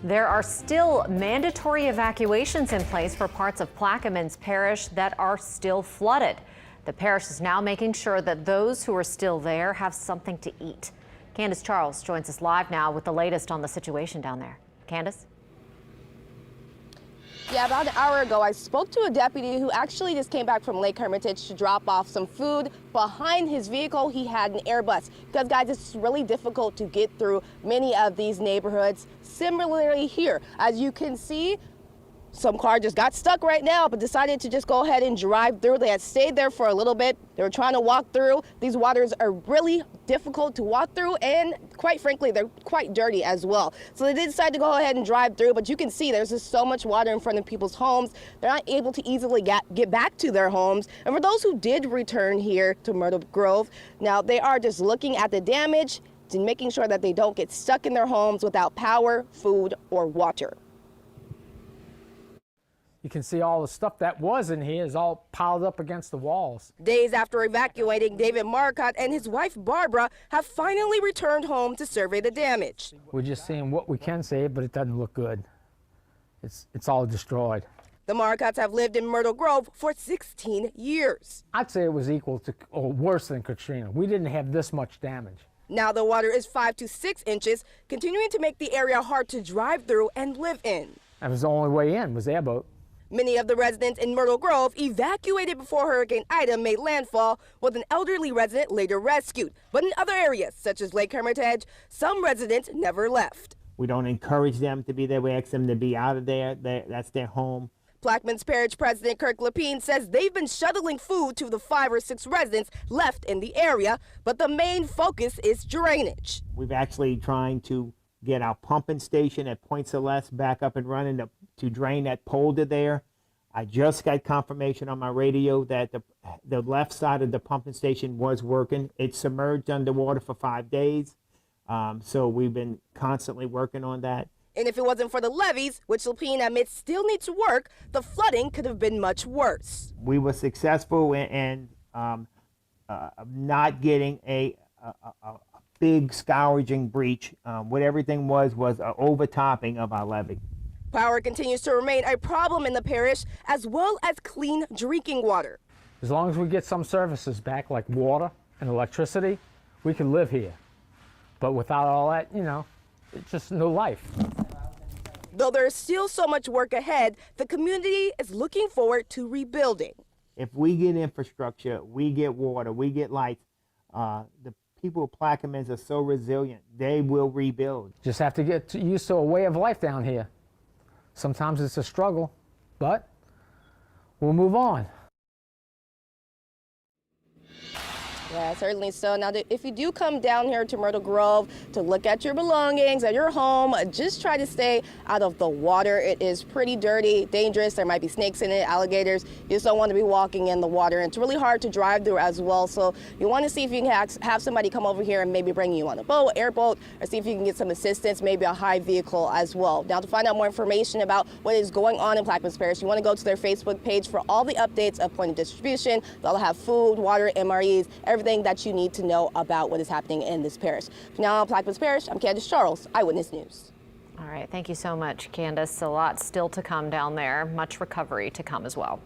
There are still mandatory evacuations in place for parts of Plaquemines Parish that are still flooded. The parish is now making sure that those who are still there have something to eat. Candace Charles joins us live now with the latest on the situation down there. Candace? Yeah, about an hour ago, I spoke to a deputy who actually just came back from Lake Hermitage to drop off some food. Behind his vehicle, he had an airbus because, guys, it's really difficult to get through many of these neighborhoods. Similarly here, as you can see, some car just got stuck right now, but decided to just go ahead and drive through. They had stayed there for a little bit. They were trying to walk through. These waters are really difficult to walk through, and quite frankly, they're quite dirty as well. So they did decide to go ahead and drive through, but you can see there's just so much water in front of people's homes. They're not able to easily get back to their homes. And for those who did return here to Myrtle Grove, now they are just looking at the damage and making sure that they don't get stuck in their homes without power, food, or water. You can see all the stuff that was in here is all piled up against the walls. Days after evacuating, David Marcotte and his wife Barbara have finally returned home to survey the damage. We're just seeing what we can save, but it doesn't look good. It's all destroyed. The Marcottes have lived in Myrtle Grove for 16 years. I'd say it was equal to or worse than Katrina. We didn't have this much damage. Now the water is 5 to 6 inches, continuing to make the area hard to drive through and live in. That was the only way in, was airboat. Many of the residents in Myrtle Grove evacuated before Hurricane Ida made landfall, with an elderly resident later rescued. But in other areas, such as Lake Hermitage, some residents never left. We don't encourage them to be there. We ask them to be out of there. That's their home. Plaquemines Parish President Kirk Lapine says they've been shuttling food to the 5 or 6 residents left in the area, but the main focus is drainage. We've actually trying to get our pumping station at Point Celeste back up and running to drain that polder there. I just got confirmation on my radio that the left side of the pumping station was working. It's submerged underwater for 5 days, so we've been constantly working on that. And if it wasn't for the levees, which Lapine admits still need to work, the flooding could have been much worse. We were successful in not getting a big scourging breach. What everything was an overtopping of our levee. Power continues to remain a problem in the parish, as well as clean drinking water. As long as we get some services back, like water and electricity, we can live here. But without all that, you know, it's just no life. Though there is still so much work ahead, the community is looking forward to rebuilding. If we get infrastructure, we get water, we get lights, the people of Plaquemines are so resilient, they will rebuild. Just have to get used to a way of life down here. Sometimes it's a struggle, but we'll move on. Yeah, certainly so. Now, if you do come down here to Myrtle Grove to look at your belongings at your home, just try to stay out of the water. It is pretty dirty, dangerous. There might be snakes in it, alligators. You just don't want to be walking in the water. And it's really hard to drive through as well. So you want to see if you can have somebody come over here and maybe bring you on a boat, airboat, or see if you can get some assistance, maybe a high vehicle as well. Now, to find out more information about what is going on in Plaquemines Parish, you want to go to their Facebook page for all the updates of point of distribution. They'll have food, water, MREs, everything that you need to know about what is happening in this parish. Now, in Plaquemines Parish, I'm Candace Charles, Eyewitness News. All right, thank you so much, Candace. A lot still to come down there, much recovery to come as well.